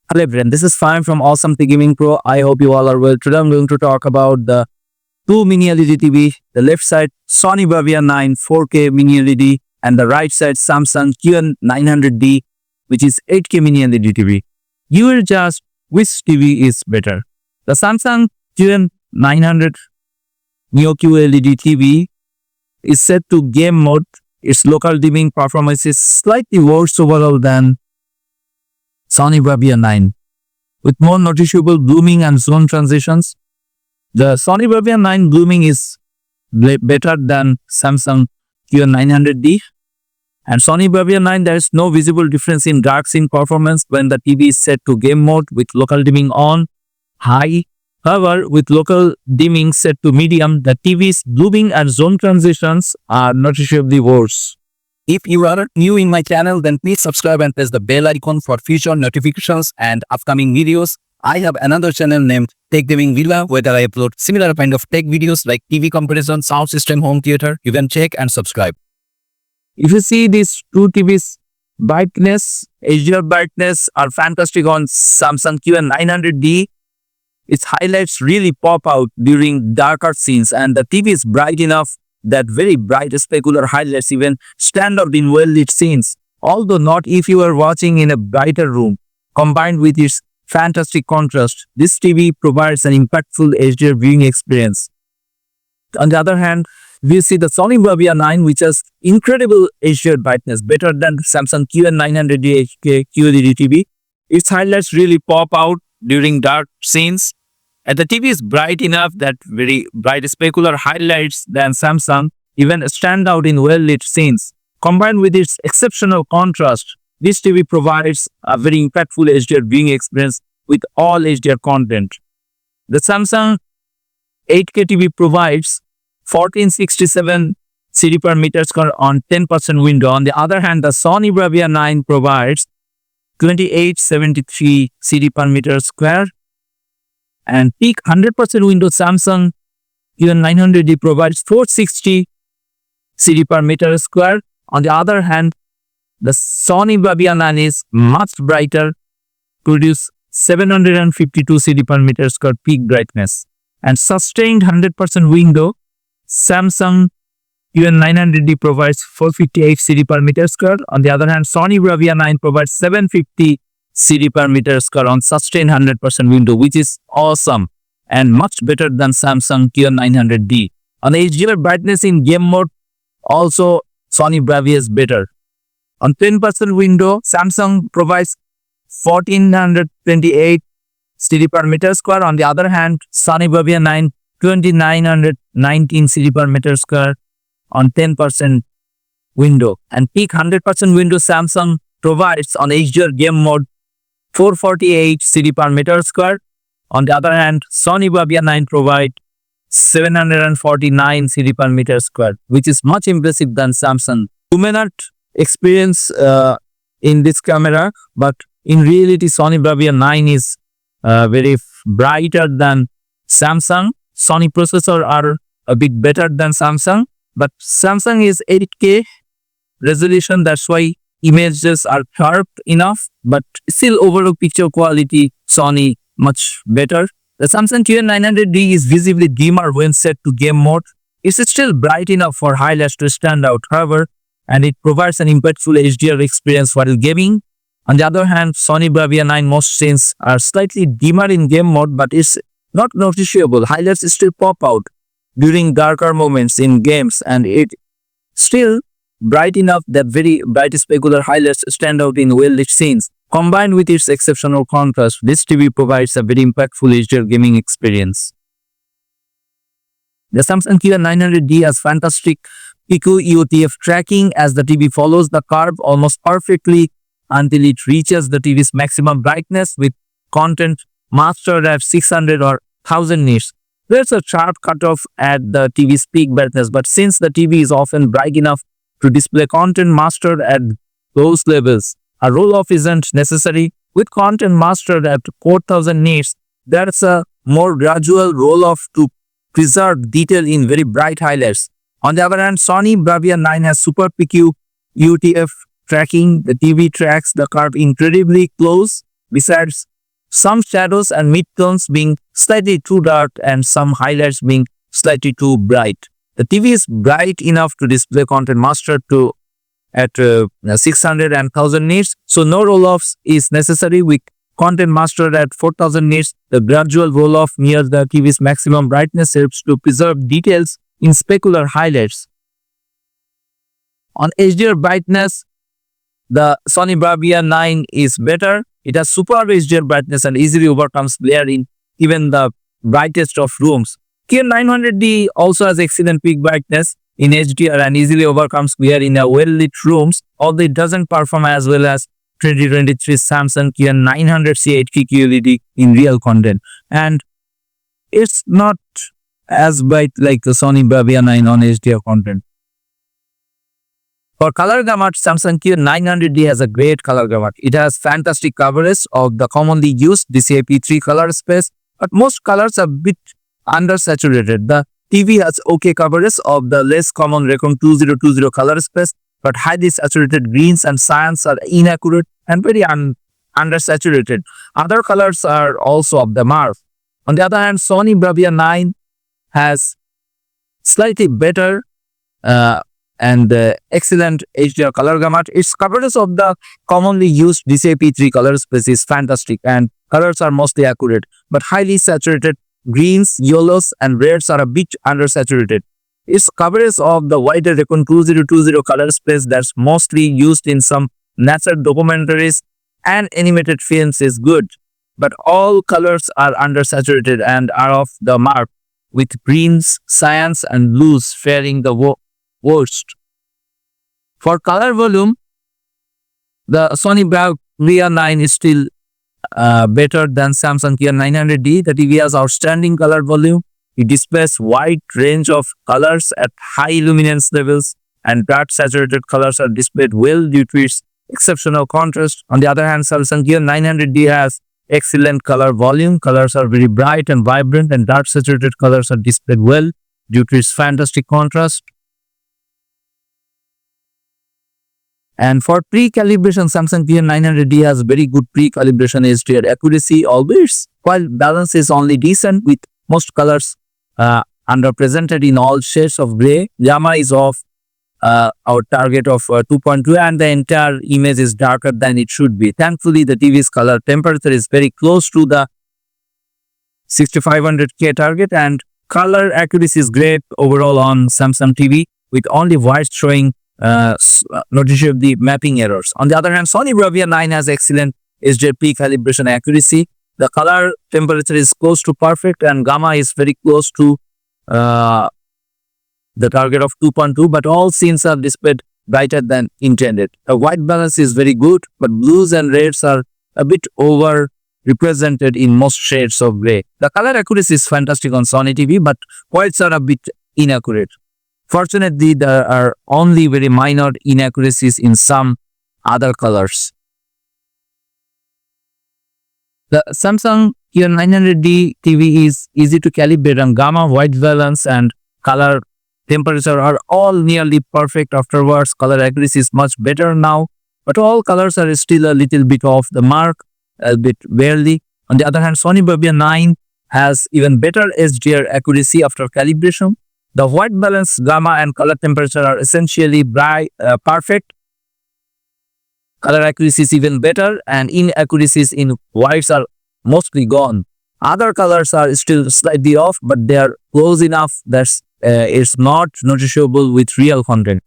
Hello everyone, this is Fine from Awesome Gaming Pro. I hope you all are well. Today I'm going to talk about the two mini LED TV. The left side Sony Bravia 9 4K mini LED and the right side Samsung QN900D which is 8K mini LED TV. You will just which TV is better. The Samsung QN900 Neo QLED TV is set to game mode. Its local dimming performance is slightly worse overall than Sony Bravia 9. With more noticeable blooming and zone transitions, the Sony Bravia 9 blooming is better than Samsung QN900D. And Sony Bravia 9, there is no visible difference in dark scene performance when the TV is set to game mode with local dimming on high. However, with local dimming set to medium, the TV's blooming and zone transitions are noticeably worse. If you are new in my channel, then please subscribe and press the bell icon for future notifications and upcoming videos. I have another channel named Tech Gaming Villa where I upload similar kind of tech videos like TV comparison, sound system, home theater. You can check and subscribe. If you see these two TVs, brightness, HDR brightness are fantastic on Samsung QN900D. Its highlights really pop out during darker scenes and the TV is bright enough that very bright specular highlights even stand out in well-lit scenes, although not if you are watching in a brighter room. Combined with its fantastic contrast, this TV provides an impactful HDR viewing experience. On the other hand, we see the Sony Bravia 9 which has incredible HDR brightness, better than Samsung QN900D HK QLED TV. Its highlights really pop out during dark scenes. And the TV is bright enough that very bright specular highlights than Samsung even stand out in well-lit scenes. Combined with its exceptional contrast, this TV provides a very impactful HDR viewing experience with all HDR content. The Samsung 8K TV provides 1467 CD per meter square on 10% window. On the other hand, the Sony Bravia 9 provides 2873 CD per meter square. And peak 100% window Samsung QN900D provides 460 CD per meter square. On the other hand, the Sony Bravia 9 is much brighter, produce 752 CD per meter square peak brightness. And sustained 100% window, Samsung QN900D provides 458 CD per meter square. On the other hand, Sony Bravia 9 provides 750 CD per meter square on sustained 100% window, which is awesome and much better than Samsung QN900D. On HDR brightness in game mode, also Sony Bravia is better. On 10% window, Samsung provides 1428 CD per meter square. On the other hand, Sony Bravia 9 2919 CD per meter square on 10% window. And peak 100% window Samsung provides on HDR game mode 448 CD per meter square. On the other hand, Sony Bravia 9 provides 749 CD per meter square, which is much impressive than Samsung. You may not experience in this camera, but in reality, Sony Bravia 9 is very brighter than Samsung. Sony processor are a bit better than Samsung, but Samsung is 8K resolution. That's why images are sharp enough, but still overall picture quality Sony much better. The Samsung QN900D is visibly dimmer when set to game mode. It's still bright enough for highlights to stand out, however, and it provides an impactful HDR experience while gaming. On the other hand, Sony Bravia 9 most scenes are slightly dimmer in game mode, but it's not noticeable. Highlights still pop out during darker moments in games, and it still bright enough that very bright specular highlights stand out in well-lit scenes. Combined with its exceptional contrast, this TV provides a very impactful HDR gaming experience. The Samsung QN900D has fantastic PQ tracking as the TV follows the curve almost perfectly until it reaches the TV's maximum brightness with content mastered at 600 or 1000 nits. There's a sharp cutoff at the TV's peak brightness, but since the TV is often bright enough to display content mastered at those levels, a roll-off isn't necessary. With content mastered at 4000 nits, there's a more gradual roll-off to preserve detail in very bright highlights. On the other hand, Sony Bravia 9 has super PQ UTF tracking. The TV tracks the curve incredibly close. Besides, some shadows and midtones being slightly too dark and some highlights being slightly too bright. The TV is bright enough to display content master to at 600 and 1000 nits, so no roll-offs is necessary. With content master at 4000 nits, the gradual roll-off near the TV's maximum brightness helps to preserve details in specular highlights. On HDR brightness, the Sony Bravia 9 is better. It has superb HDR brightness and easily overcomes glare in even the brightest of rooms. QN900D also has excellent peak brightness in HDR and easily overcomes glare in a well-lit rooms, although it doesn't perform as well as 2023 Samsung QN900C 8K QLED in real content. And it's not as bright like the Sony Bravia 9 on HDR content. For color gamut, Samsung QN900D has a great color gamut. It has fantastic coverage of the commonly used DCI-P3 color space, but most colors are a bit undersaturated. The TV has okay coverage of the less common Recon 2020 color space, but highly saturated greens and cyans are inaccurate and very undersaturated. Other colors are also of the mark. On the other hand, Sony Bravia 9 has slightly better and excellent HDR color gamut. Its coverage of the commonly used DCI-P3 color space is fantastic and colors are mostly accurate, but highly saturated greens, yellows and reds are a bit undersaturated. Its coverage of the wider Recon 2020 color space that's mostly used in some nature documentaries and animated films is good, but all colors are undersaturated and are off the mark, with greens, cyans and blues faring the worst. For color volume, the Sony Bravia 9 is still better than Samsung QN900D. The TV has outstanding color volume. It displays wide range of colors at high luminance levels, and dark saturated colors are displayed well due to its exceptional contrast. On the other hand, Samsung QN900D has excellent color volume. Colors are very bright and vibrant, and dark saturated colors are displayed well due to its fantastic contrast. And for pre-calibration, Samsung QN900D has very good pre-calibration HDR accuracy, although its while balance is only decent, with most colors underrepresented in all shades of gray. Gamma is off our target of 2.2 and the entire image is darker than it should be. Thankfully, the TV's color temperature is very close to the 6500K target, and color accuracy is great overall on Samsung TV, with only white showing noticeably mapping errors. On the other hand, Sony Bravia 9 has excellent HDR calibration accuracy. The color temperature is close to perfect and gamma is very close to the target of 2.2, but all scenes are displayed brighter than intended. The white balance is very good, but blues and reds are a bit over represented in most shades of gray. The color accuracy is fantastic on Sony TV, but whites are a bit inaccurate. Fortunately, there are only very minor inaccuracies in some other colors. The Samsung QN900D TV is easy to calibrate, and gamma, white balance and color temperature are all nearly perfect afterwards. Color accuracy is much better now, but all colors are still a little bit off the mark, a bit barely. On the other hand, Sony Bravia 9 has even better HDR accuracy after calibration. The white balance, gamma and color temperature are essentially perfect. Color accuracy is even better, and inaccuracies in whites are mostly gone. Other colors are still slightly off, but they are close enough that it's not noticeable with real content.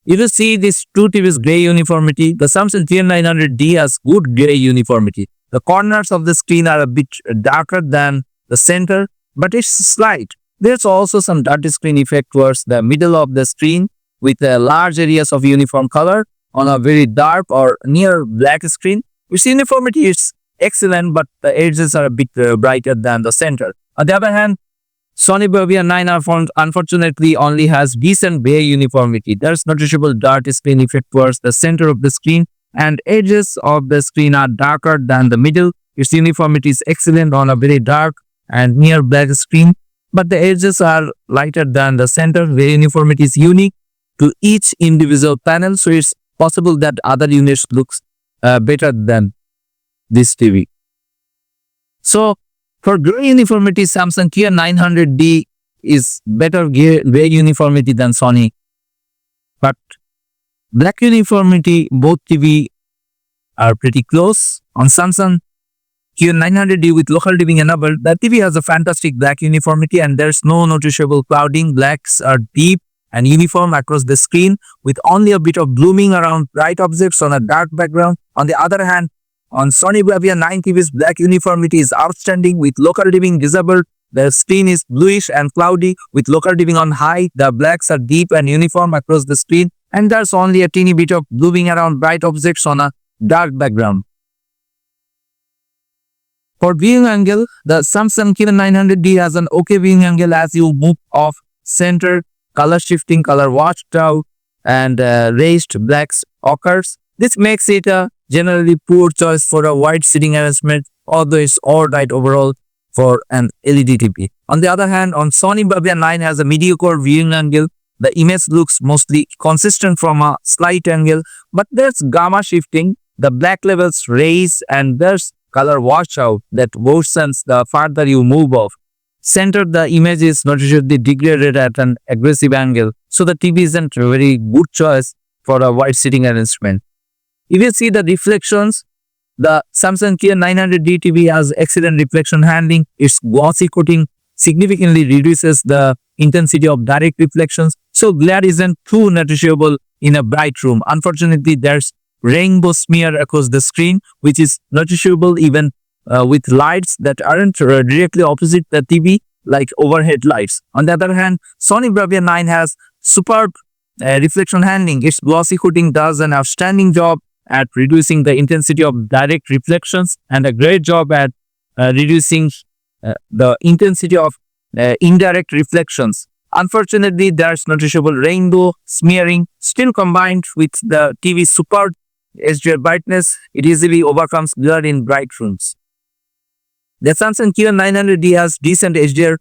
If you see these two TVs gray uniformity, the Samsung QN900D has good gray uniformity. The corners of the screen are a bit darker than the center, but it's slight. There's also some dirty screen effect towards the middle of the screen, with large areas of uniform color on a very dark or near black screen. Its uniformity is excellent, but the edges are a bit brighter than the center. On the other hand, Sony Bravia 9 unfortunately only has decent gray uniformity. There's noticeable dirty screen effect towards the center of the screen, and edges of the screen are darker than the middle. Its uniformity is excellent on a very dark and near black screen, but the edges are lighter than the center. The uniformity is unique to each individual panel, so it's possible that other units looks better than this TV. So for gray uniformity, Samsung QN900D is better gray uniformity than Sony. But black uniformity, both TV are pretty close. On Samsung QN900D with local dimming enabled, the TV has a fantastic black uniformity and there's no noticeable clouding. Blacks are deep and uniform across the screen with only a bit of blooming around bright objects on a dark background. On the other hand, on Sony Bravia 9 TV's black uniformity is outstanding with local dimming disabled. The screen is bluish and cloudy with local dimming on high. The blacks are deep and uniform across the screen and there's only a teeny bit of blooming around bright objects on a dark background. For viewing angle, the Samsung QN900D has an okay viewing angle as you move off center. Color shifting, color washed out, and raised blacks occurs. This makes it a generally poor choice for a wide sitting arrangement, although it's alright overall for an LED TV. On the other hand, on Sony Bravia 9 has a mediocre viewing angle. The image looks mostly consistent from a slight angle, but there's gamma shifting, the black levels raise, and there's color washout that worsens the farther you move off center. The image is noticeably degraded at an aggressive angle, so the TV isn't a very good choice for a wide sitting arrangement. If you see the reflections, the Samsung QN900D TV has excellent reflection handling. Its glossy coating significantly reduces the intensity of direct reflections, so glare isn't too noticeable in a bright room. Unfortunately, there's rainbow smear across the screen, which is noticeable even with lights that aren't directly opposite the TV, like overhead lights. On the other hand, Sony Bravia 9 has superb reflection handling. Its glossy coating does an outstanding job at reducing the intensity of direct reflections and a great job at reducing the intensity of indirect reflections. Unfortunately, there's noticeable rainbow smearing. Still, combined with the TV's superb HDR brightness, it easily overcomes glare in bright rooms. The Samsung QN900D has decent HDR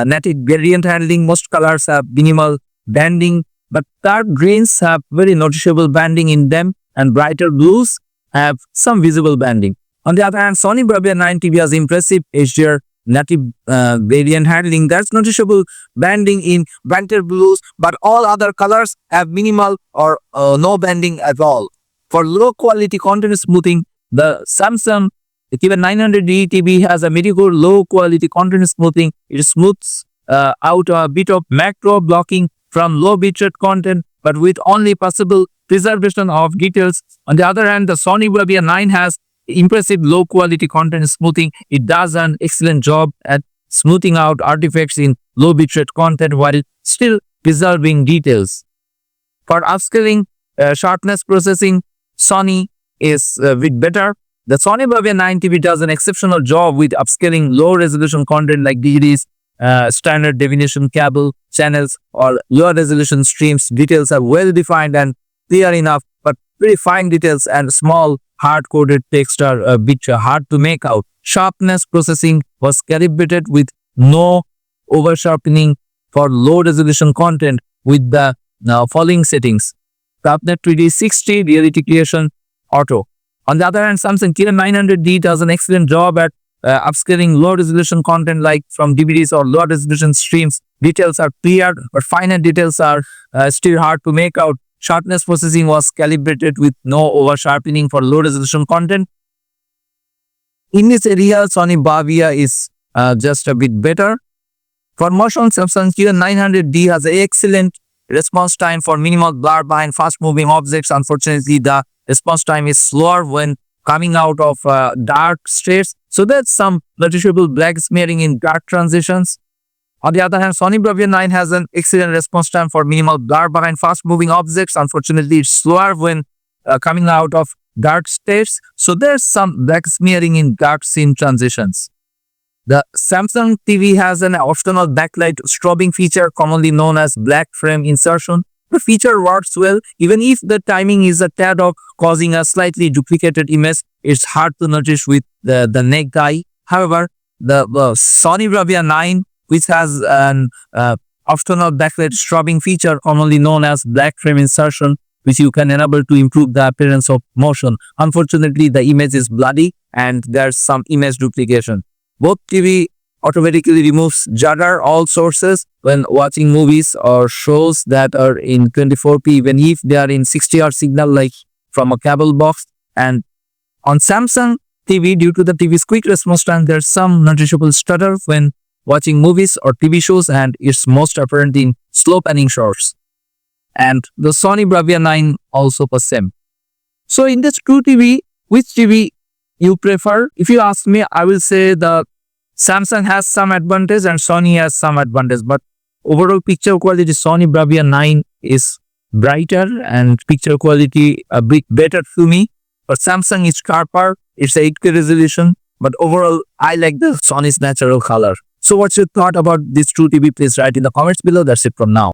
native gradient handling. Most colors have minimal banding, but dark greens have very noticeable banding in them and brighter blues have some visible banding. On the other hand, Sony Bravia 9 TV has impressive HDR native gradient handling. There's noticeable banding in brighter blues, but all other colors have minimal or no banding at all. For low quality content smoothing, the Samsung QN900D TV has a mediocre low quality content smoothing. It smooths out a bit of macro blocking from low bitrate content, but with only possible preservation of details. On the other hand, the Sony Bravia 9 has impressive low quality content smoothing. It does an excellent job at smoothing out artifacts in low bitrate content while still preserving details. For upscaling sharpness processing, Sony is a bit better. The Sony Bravia 9 TV does an exceptional job with upscaling low-resolution content like DVDs, standard definition cable channels, or lower-resolution streams. Details are well-defined and clear enough, but very fine details and small, hard-coded text are a bit hard to make out. Sharpness processing was calibrated with no over-sharpening for low-resolution content with the following settings: Sharpness 3D 60, Reality Creation, Auto. On the other hand, Samsung QN900D does an excellent job at upscaling low-resolution content like from DVDs or low-resolution streams. Details are clear, but finer details are still hard to make out. Sharpness processing was calibrated with no over-sharpening for low-resolution content. In this area, Sony Bravia is just a bit better. For motion, Samsung QN900D has an excellent response time for minimal blur behind fast-moving objects. Unfortunately, the response time is slower when coming out of dark states, so there's some noticeable black smearing in dark transitions. On the other hand, Sony Bravia 9 has an excellent response time for minimal blur behind fast-moving objects. Unfortunately, it's slower when coming out of dark states, so there's some black smearing in dark scene transitions. The Samsung TV has an optional backlight strobing feature commonly known as black frame insertion. The feature works well even if the timing is a tad off, causing a slightly duplicated image. It's hard to notice with the naked eye. However, the Sony Bravia 9, which has an optional backlight strobing feature commonly known as black frame insertion, which you can enable to improve the appearance of motion. Unfortunately, the image is bloody and there's some image duplication. Both TV automatically removes judder all sources when watching movies or shows that are in 24p, even if they are in 60R signal like from a cable box. And on Samsung TV, due to the TV's quick response time, there's some noticeable stutter when watching movies or TV shows, and it's most apparent in slow panning shots. And the Sony Bravia 9 also the same. So in this two TV, which TV you prefer? If you ask me, I will say the Samsung has some advantage and Sony has some advantage, but overall picture quality Sony Bravia 9 is brighter and picture quality a bit better to me. But Samsung is sharper, it's 8K resolution, but overall I like the Sony's natural color. So what's your thought about this two TV? Please write in the comments below. That's it from now.